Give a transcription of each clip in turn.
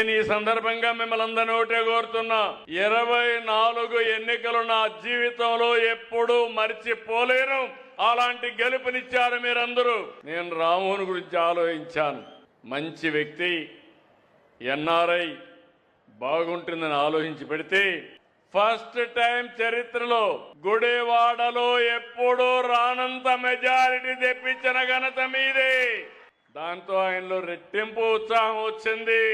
నేను ఈ సందర్భంగా మిమ్మల్ని అందరినీ ఒకటే కోరుతున్నా, 24 ఎన్నికలు నా జీవితంలో ఎప్పుడూ మర్చిపోలేను. అలాంటి గెలుపునిచ్చారు మీరందరూ. నేను రాముని గురించి ఆలోచించాను. మంచి వ్యక్తి, ఎన్ఆర్ఐ, బాగుంటుందని ఆలోచించి పెడితే ఫస్ట్ టైం చరిత్రలో గుడివాడలో ఎప్పుడూ రానంత మెజారిటీ తెప్పించిన ఘనత మీదే. దాంతో ఆయనలో రెట్టింపు ఉత్సాహం వచ్చింది.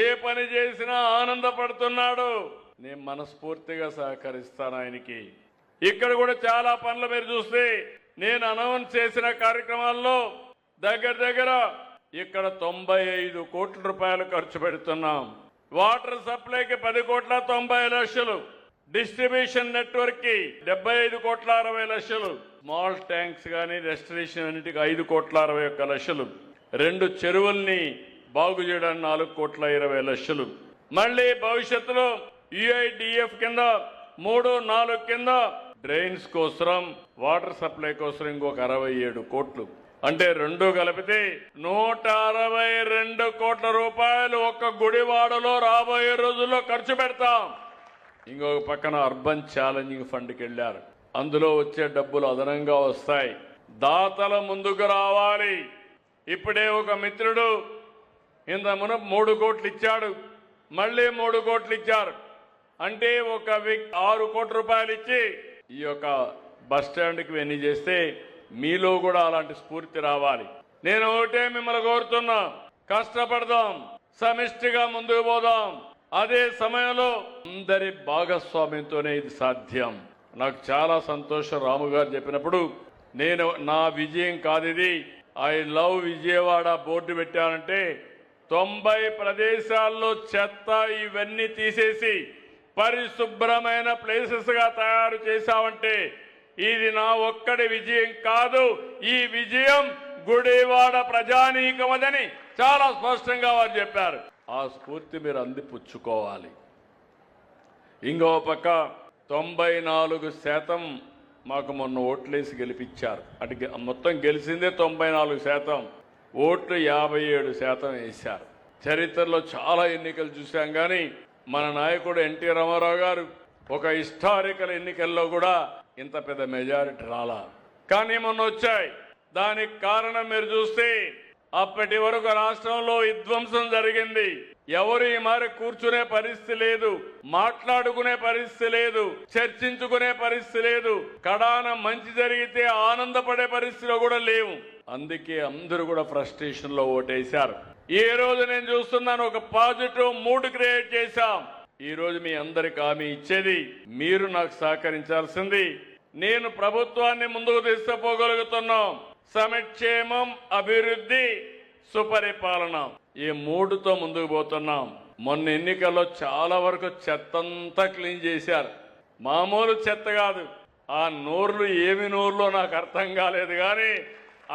ఏ పని చేసినా ఆనందపడుతున్నాడు. నేను మనస్ఫూర్తిగా సహకరిస్తాను ఆయనకి. ఇక్కడ కూడా చాలా పనులు మీరు చూస్తే నేను అనౌన్స్ చేసిన కార్యక్రమాల్లో దగ్గర ఇక్కడ 95 కోట్ల రూపాయలు ఖర్చు పెడుతున్నాం. వాటర్ సప్లైకి 10,90,00,000, డిస్ట్రిబ్యూషన్ నెట్వర్క్ కి 75,60,00,000, స్మాల్ ట్యాంక్స్ గానీ రెస్టరేషన్ అన్నిటికీ 5,61,00,000, 2 చెరువుల్ని బాగు చేయడానికి 4,20,00,000. మళ్ళీ భవిష్యత్తులో యుఐడిఎఫ్ కింద 3-4 కింద డ్రైన్స్ కోసం, వాటర్ సప్లై కోసం ఇంకొక 67 కోట్లు. అంటే 2 కలిపితే 162 కోట్ల రూపాయలు ఒక్క గుడివాడలో రాబోయే రోజుల్లో ఖర్చు పెడతాం. ఇంకొక పక్కన అర్బన్ ఛాలెంజింగ్ ఫండ్కి వెళ్ళారు. అందులో వచ్చే డబ్బులు అదనంగా వస్తాయి. దాతల ముందుకు రావాలి. ఇప్పుడే ఒక మిత్రుడు ఇంత మునుపు 3 కోట్లు ఇచ్చాడు, మళ్ళీ 3 కోట్లు ఇచ్చారు. అంటే ఒక వ్యక్తి 6 కోట్ల రూపాయలు ఇచ్చి ఈ యొక్క బస్ స్టాండ్కి వెన్నీ చేస్తే మీలో కూడా అలాంటి స్ఫూర్తి రావాలి. నేను ఒకటే మిమ్మల్ని కోరుతున్నా, కష్టపడదాం, సమిష్టిగా ముందుకు పోదాం. అదే సమయంలో అందరి భాగస్వామ్యంతోనే ఇది సాధ్యం. నాకు చాలా సంతోషం రాము గారు చెప్పినప్పుడు. నేను నా విజయం కాదు ఇది, ఐ లవ్ విజయవాడ బోర్డు పెట్టానంటే 90 ప్రదేశాల్లో చెత్త ఇవన్నీ తీసేసి పరిశుభ్రమైన ప్లేసెస్ గా తయారు చేశామంటే ఇది నా ఒక్కడి విజయం కాదు, ఈ విజయం గుడివాడ ప్రజానీకమదని చాలా స్పష్టంగా వారు చెప్పారు. ఆ స్ఫూర్తి మీరు అందిపుచ్చుకోవాలి. ఇంకో పక్క 94% మాకు మొన్న ఓట్లేసి గెలిపించారు. అటు మొత్తం గెలిచిందే 94%, ఓట్లు 57% వేశారు. చరిత్రలో చాలా ఎన్నికలు చూశాం, కానీ మన నాయకుడు ఎన్టీ రామారావు గారు ఒక హిస్టారికల్ ఎన్నికల్లో కూడా ఇంత పెద్ద మెజారిటీ రాలా, కానీ మొన్న వచ్చాయి. దానికి కారణం మీరు చూస్తే అప్పటి వరకు రాష్ట్రంలో విధ్వంసం జరిగింది. ఎవరు ఈ మారి కూర్చునే పరిస్థితి లేదు, మాట్లాడుకునే పరిస్థితి లేదు, చర్చించుకునే పరిస్థితి లేదు, కడాన మంచి జరిగితే ఆనందపడే పరిస్థితిలో కూడా లేవు. అందుకే అందరూ కూడా ఫ్రస్ట్రేషన్ లో ఓటేశారు. ఈ రోజు నేను చూస్తున్నాను, ఒక పాజిటివ్ మూడ్ క్రియేట్ చేశాం. ఈ రోజు మీ అందరికి హామీ ఇచ్చేది, మీరు నాకు సహకరించాల్సింది. నేను ప్రభుత్వాన్ని ముందుకు తీసుకుపోగలుగుతున్నాం. సంక్షేమం, అభివృద్ధి, సుపరిపాలన, ఈ 3తో ముందుకు పోతున్నాం. మొన్న ఎన్నికల్లో చాలా వరకు చెత్తంతా క్లీన్ చేశారు. మామూలు చెత్త కాదు, ఆ నోర్లు ఏమి నోర్లో నాకు అర్థం కాలేదు, కానీ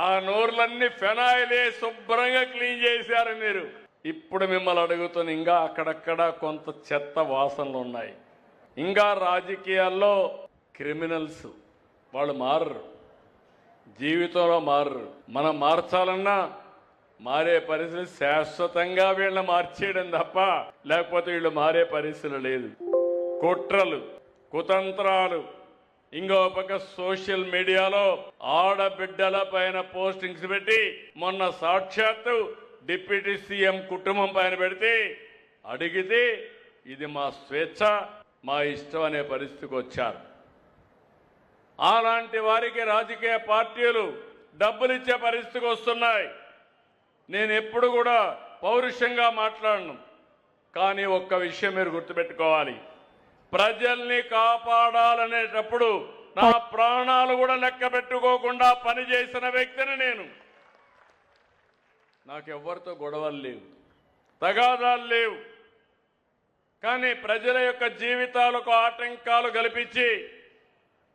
ఆ నోర్లన్నీ ఫెనాయిలే శుభ్రంగా క్లీన్ చేశారు మీరు. ఇప్పుడు మిమ్మల్ని అడుగుతున్న, ఇంకా అక్కడక్కడ కొంత చెత్త వాసనలు ఉన్నాయి. ఇంకా రాజకీయాల్లో క్రిమినల్స్ వాళ్ళు మారరు, జీవితంలో మారరు. మనం మార్చాలన్నా మారే పరిస్థితి శాశ్వతంగా వీళ్ళని మార్చేయడం తప్ప లేకపోతే వీళ్ళు మారే పరిస్థితులు లేదు. కుట్రలు, కుతంత్రాలు, ఇంకో పక్క సోషల్ మీడియాలో ఆడబిడ్డల పైన పోస్టింగ్స్ పెట్టి మొన్న సాక్షాత్తు డిప్యూటీ సీఎం కుటుంబం పైన పెడితే అడిగితే ఇది మా స్వేచ్ఛ, మా ఇష్టం అనే పరిస్థితికి వచ్చారు. అలాంటి వారికి రాజకీయ పార్టీలు డబ్బులు ఇచ్చే పరిస్థితికి వస్తున్నాయి. నేను ఎప్పుడు కూడా పౌరుషంగా మాట్లాడను, కానీ ఒక్క విషయం మీరు గుర్తుపెట్టుకోవాలి, ప్రజల్ని కాపాడాలనేటప్పుడు నా ప్రాణాలు కూడా లెక్క పెట్టుకోకుండా పనిచేసిన వ్యక్తిని నేను. నాకెవ్వరితో గొడవలు లేవు, తగాదాలు లేవు, కానీ ప్రజల యొక్క జీవితాలకు ఆటంకాలు కల్పించి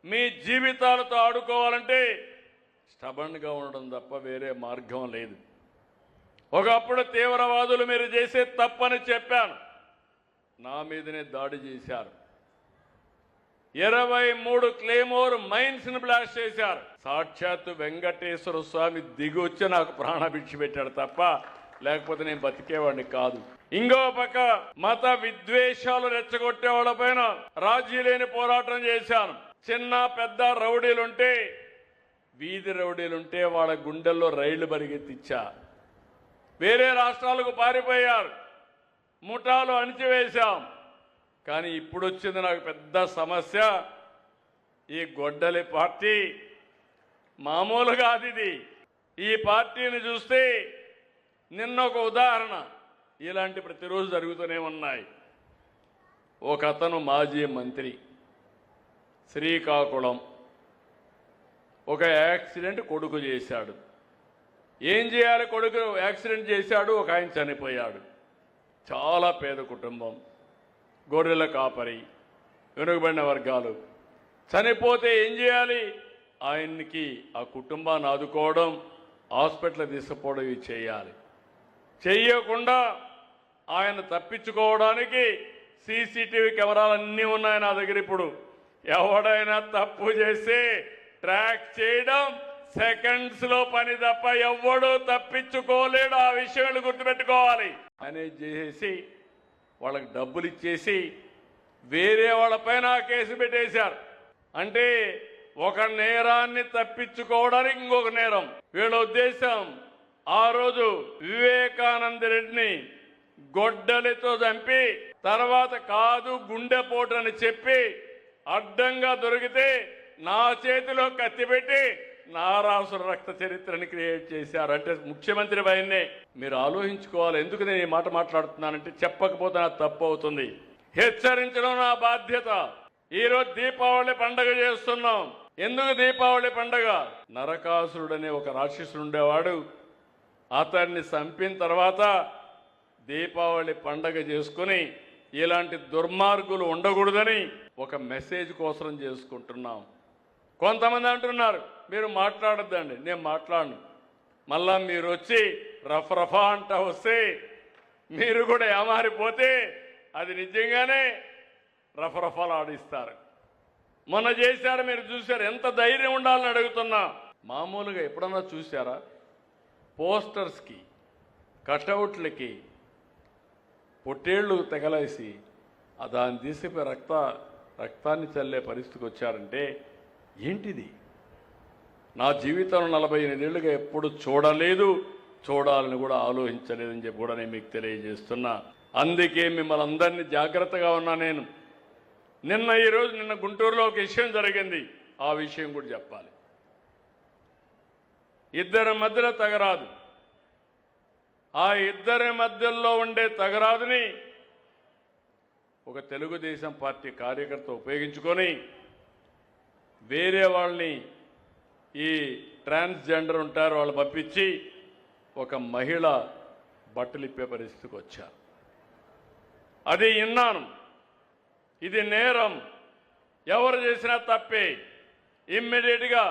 మీ జీవితాలతో ఆడుకోవాలంటే స్టబన్గా ఉండడం తప్ప వేరే మార్గం లేదు. ఒకప్పుడు తీవ్రవాదులు మీరు చేసే తప్పని చెప్పాను, నా మీదనే దాడి చేశారు. 23 క్లేమోర్ మైన్స్ ని బ్లాస్ట్ చేశారు. సాక్షాత్తు వెంకటేశ్వర స్వామి దిగి వచ్చి నాకు ప్రాణభిక్ష పెట్టాడు తప్ప లేకపోతే నేను బతికేవాడిని కాదు. ఇంకో పక్క మత విద్వేషాలు రెచ్చగొట్టే వాళ్ళపైన రాజీ లేని పోరాటం చేశాను. చిన్న పెద్ద రౌడీలుంటే, వీధి రౌడీలుంటే వాళ్ళ గుండెల్లో రైళ్లు పరిగెత్తిచ్చా. వేరే రాష్ట్రాలకు పారిపోయారు, ముఠాలు అణిచివేశాం. కానీ ఇప్పుడు వచ్చింది నాకు పెద్ద సమస్య. ఈ గొడ్డలి పార్టీ మామూలుగా అది. ఈ పార్టీని చూస్తే నిన్న ఒక ఉదాహరణ, ఇలాంటి ప్రతిరోజు జరుగుతూనే ఉన్నాయి. ఒక అతను మాజీ మంత్రి, శ్రీకాకుళం, ఒక యాక్సిడెంట్ కొడుకు చేశాడు. ఏం చేయాలి? కొడుకు యాక్సిడెంట్ చేశాడు, ఒక ఆయన చనిపోయాడు. చాలా పేద కుటుంబం, గొర్రెల కాపరి, వెనుకబడిన వర్గాలు. చనిపోతే ఏం చేయాలి? ఆయన్ని ఆ కుటుంబాన్ని ఆదుకోవడం, హాస్పిటల్ తీసుకుపోవడం ఇవి చేయాలి. చెయ్యకుండా ఆయన తప్పించుకోవడానికి సీసీటీవీ కెమెరాలు అన్నీ ఉన్నాయి నా దగ్గర. ఇప్పుడు ఎవడైనా తప్పు చేసి ట్రాక్ చేయడం సెకండ్స్ లో పని తప్ప ఎవడూ తప్పించుకోలేడు. ఆ విషయాలు గుర్తుపెట్టుకోవాలి. మేనేజ్ చేసి వాళ్ళకి డబ్బులు ఇచ్చేసి వేరే వాళ్ళపైన కేసు పెట్టేశారు. అంటే ఒక నేరాన్ని తప్పించుకోవడానికి ఇంకొక నేరం. వీళ్ళ ఉద్దేశం ఆ రోజు వివేకానంద రెడ్డిని గొడ్డలితో చంపి తర్వాత కాదు గుండెపోటు అని చెప్పి అడ్డంగా దొరికితే నా చేతిలో కత్తి పెట్టి నారాసుర రక్త చరిత్రని క్రియేట్ చేశారు. అంటే ముఖ్యమంత్రి పైనే మీరు ఆలోచించుకోవాలి. ఎందుకు నేను ఈ మాట మాట్లాడుతున్నానంటే చెప్పకపోతే నాకు తప్పు అవుతుంది. హెచ్చరించడం నా బాధ్యత. ఈరోజు దీపావళి పండుగ చేస్తున్నాం. ఎందుకు దీపావళి పండుగ? నరకాసురుడనే ఒక రాక్షసుడు ఉండేవాడు. అతన్ని చంపిన తర్వాత దీపావళి పండగ చేసుకుని ఇలాంటి దుర్మార్గులు ఉండకూడదని ఒక మెసేజ్ కోసం చేసుకుంటున్నాం. కొంతమంది అంటున్నారు మీరు మాట్లాడద్దండి. నేను మాట్లాడను. మళ్ళా మీరు వచ్చి రఫరఫా అంటా వస్తే మీరు కూడా ఏమారిపోతే అది నిజంగానే రఫరఫాలు ఆడిస్తారు. మొన్న చేశారు, మీరు చూశారు. ఎంత ధైర్యం ఉండాలని అడుగుతున్నా. మామూలుగా ఎప్పుడన్నా చూశారా? పోస్టర్స్కి, కటౌట్లకి పొట్టేళ్లు తెగలేసి దాన్ని తీసిపోయి రక్తాన్ని చల్లే పరిస్థితికి వచ్చారంటే ఏంటిది? నా జీవితంలో 48 ఏళ్ళుగా ఎప్పుడు చూడలేదు, చూడాలని కూడా ఆలోచించలేదని చెప్పి కూడా నేను మీకు తెలియజేస్తున్నా. అందుకే మిమ్మల్ని అందరినీ జాగ్రత్తగా ఉన్నా నేను. నిన్న గుంటూరులో ఒక విషయం జరిగింది. ఆ విషయం కూడా చెప్పాలి. ఇద్దరి మధ్యలో తగరాదు. ఆ ఇద్దరి మధ్యలో ఉండే తగరాదుని ఒక తెలుగుదేశం పార్టీ కార్యకర్త ఉపయోగించుకొని వేరే వాళ్ళని, ఈ ట్రాన్స్జెండర్ ఉంటారు వాళ్ళు పంపించి ఒక మహిళ బట్టలిప్పే పరిస్థితికి వచ్చారు. అది విన్నాను. ఇది నేరం, ఎవరు చేసినా తప్పే. ఇమ్మీడియట్గా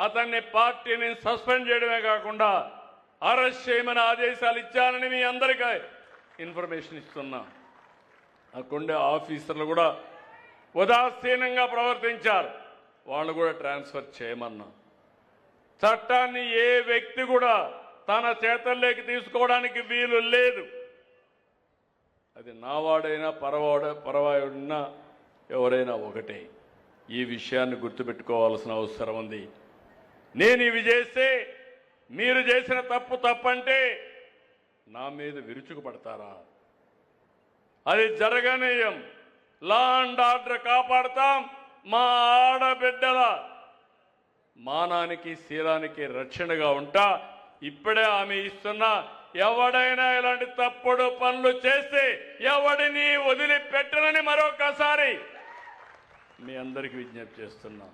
అతన్ని పార్టీని సస్పెండ్ చేయడమే కాకుండా అరెస్ట్ చేయమని ఆదేశాలు ఇచ్చానని మీ అందరికీ ఇన్ఫర్మేషన్ ఇస్తున్నా. అక్కడుండే ఆఫీసర్లు కూడా ఉదాసీనంగా ప్రవర్తించారు. వాళ్ళు కూడా ట్రాన్స్ఫర్ చేయమన్నా. చట్టాన్ని ఏ వ్యక్తి కూడా తన చేతల్లోకి తీసుకోవడానికి వీలు లేదు. అది నావాడైనా పరవాయుడినా ఎవరైనా ఒకటే. ఈ విషయాన్ని గుర్తుపెట్టుకోవాల్సిన అవసరం ఉంది. నేను ఇవి చేస్తే మీరు చేసిన తప్పంటే నా మీద విరుచుకుపడతారా? అది జరగనీయం. Law and order కాపాడుతాం. మా ఆడబిడ్డల మానానికి శీలానికి రక్షణగా ఉంటా. ఇప్పుడే హామీ ఇస్తున్నా, ఎవడైనా ఇలాంటి తప్పుడు పనులు చేస్తే ఎవడిని వదిలిపెట్టనని మరొకసారి మీ అందరికీ విజ్ఞప్తి చేస్తున్నా.